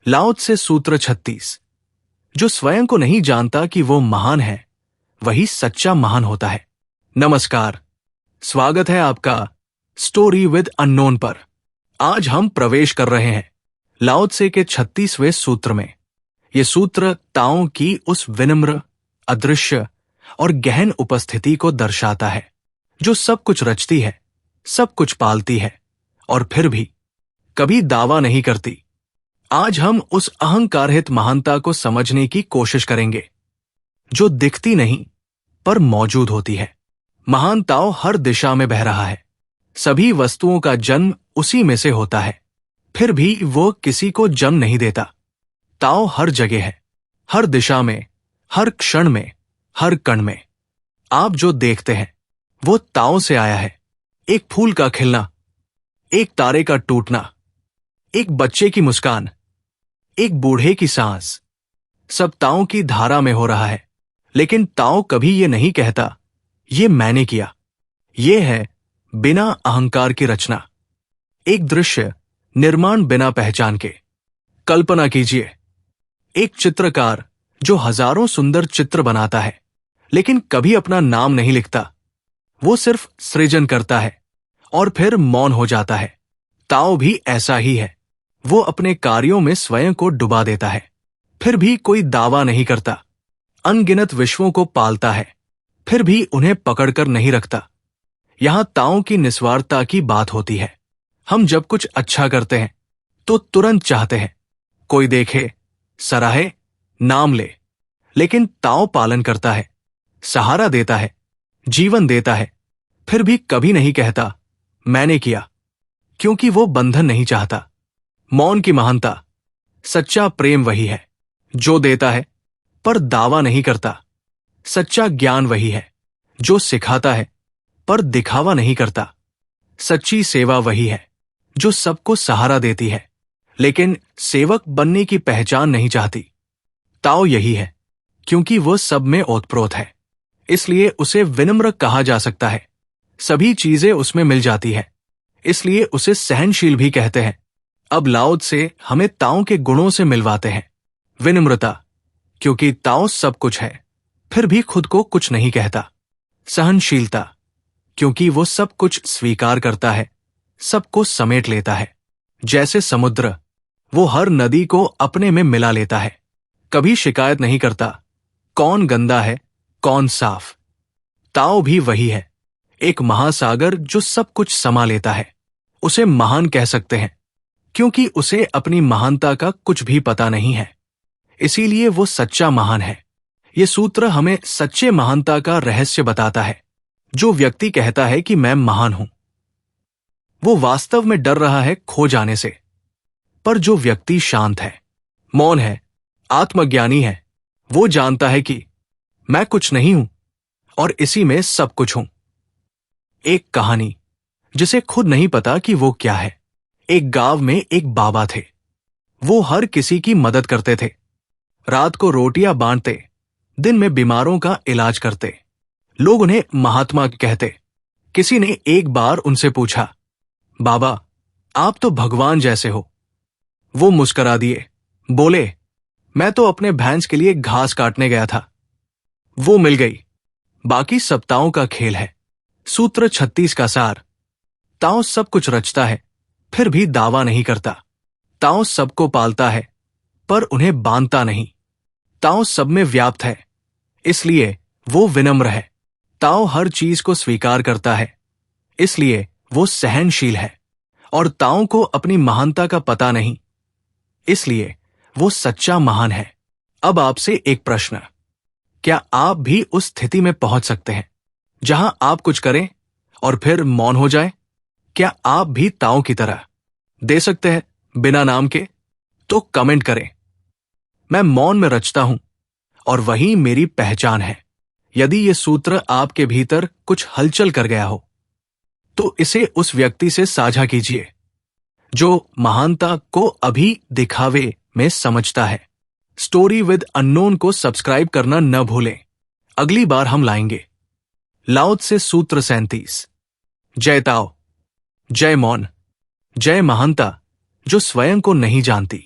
लाओ त्से सूत्र 36। जो स्वयं को नहीं जानता कि वो महान है, वही सच्चा महान होता है। नमस्कार, स्वागत है आपका स्टोरी विद अननोन पर। आज हम प्रवेश कर रहे हैं लाओ त्से के 36वें सूत्र में। ये सूत्र ताओ की उस विनम्र, अदृश्य और गहन उपस्थिति को दर्शाता है जो सब कुछ रचती है, सब कुछ पालती है और फिर भी कभी दावा नहीं करती। आज हम उस अहंकारहित महानता को समझने की कोशिश करेंगे जो दिखती नहीं पर मौजूद होती है। महान ताओ हर दिशा में बह रहा है, सभी वस्तुओं का जन्म उसी में से होता है, फिर भी वो किसी को जन्म नहीं देता। ताओ हर जगह है, हर दिशा में, हर क्षण में, हर कण में। आप जो देखते हैं वो ताओ से आया है। एक फूल का खिलना, एक तारे का टूटना, एक बच्चे की मुस्कान, एक बूढ़े की सांस, सब ताओ की धारा में हो रहा है। लेकिन ताओ कभी ये नहीं कहता ये मैंने किया। ये है बिना अहंकार की रचना, एक दृश्य निर्माण बिना पहचान के। कल्पना कीजिए, एक चित्रकार जो हजारों सुंदर चित्र बनाता है लेकिन कभी अपना नाम नहीं लिखता। वो सिर्फ सृजन करता है और फिर मौन हो जाता है। ताओ भी ऐसा ही है। वो अपने कार्यों में स्वयं को डुबा देता है, फिर भी कोई दावा नहीं करता। अनगिनत विश्वों को पालता है, फिर भी उन्हें पकड़कर नहीं रखता। यहां ताओ की निस्वार्थता की बात होती है। हम जब कुछ अच्छा करते हैं तो तुरंत चाहते हैं कोई देखे, सराहे, नाम ले। लेकिन ताओ पालन करता है, सहारा देता है, जीवन देता है, फिर भी कभी नहीं कहता मैंने किया, क्योंकि वो बंधन नहीं चाहता। मौन की महानता, सच्चा प्रेम वही है जो देता है पर दावा नहीं करता। सच्चा ज्ञान वही है जो सिखाता है पर दिखावा नहीं करता। सच्ची सेवा वही है जो सबको सहारा देती है लेकिन सेवक बनने की पहचान नहीं चाहती। ताओ यही है, क्योंकि वो सब में ओतप्रोत है, इसलिए उसे विनम्र कहा जा सकता है। सभी चीजें उसमें मिल जाती है, इसलिए उसे सहनशील भी कहते हैं। अब लाओ त्से हमें ताओ के गुणों से मिलवाते हैं। विनम्रता, क्योंकि ताओ सब कुछ है फिर भी खुद को कुछ नहीं कहता। सहनशीलता, क्योंकि वो सब कुछ स्वीकार करता है, सबको समेट लेता है। जैसे समुद्र, वो हर नदी को अपने में मिला लेता है, कभी शिकायत नहीं करता कौन गंदा है कौन साफ। ताओ भी वही है, एक महासागर जो सब कुछ समा लेता है। उसे महान कह सकते हैं क्योंकि उसे अपनी महानता का कुछ भी पता नहीं है, इसीलिए वो सच्चा महान है। ये सूत्र हमें सच्चे महानता का रहस्य बताता है। जो व्यक्ति कहता है कि मैं महान हूं, वो वास्तव में डर रहा है खो जाने से। पर जो व्यक्ति शांत है, मौन है, आत्मज्ञानी है, वो जानता है कि मैं कुछ नहीं हूं और इसी में सब कुछ हूं। एक कहानी जिसे खुद नहीं पता कि वो क्या है। एक गांव में एक बाबा थे। वो हर किसी की मदद करते थे, रात को रोटियां बांटते, दिन में बीमारों का इलाज करते। लोग उन्हें महात्मा कहते। किसी ने एक बार उनसे पूछा, बाबा आप तो भगवान जैसे हो। वो मुस्कुरा दिए, बोले मैं तो अपने भैंस के लिए घास काटने गया था, वो मिल गई, बाकी सब ताओ का खेल है। सूत्र 36 का सार। ताओ सब कुछ रचता है फिर भी दावा नहीं करता। ताओ सबको पालता है पर उन्हें बांधता नहीं। ताओ सब में व्याप्त है, इसलिए वो विनम्र है। ताओ हर चीज को स्वीकार करता है, इसलिए वो सहनशील है। और ताओ को अपनी महानता का पता नहीं, इसलिए वो सच्चा महान है। अब आपसे एक प्रश्न, क्या आप भी उस स्थिति में पहुंच सकते हैं जहां आप कुछ करें और फिर मौन हो जाए? क्या आप भी ताओ की तरह दे सकते हैं बिना नाम के? तो कमेंट करें। मैं मौन में रचता हूं और वही मेरी पहचान है। यदि ये सूत्र आपके भीतर कुछ हलचल कर गया हो तो इसे उस व्यक्ति से साझा कीजिए जो महानता को अभी दिखावे में समझता है। स्टोरी विद अननोन को सब्सक्राइब करना न भूलें। अगली बार हम लाएंगे लाओ त्से सूत्र 37। जय ताओ, जय मौन, जय महानता जो स्वयं को नहीं जानती।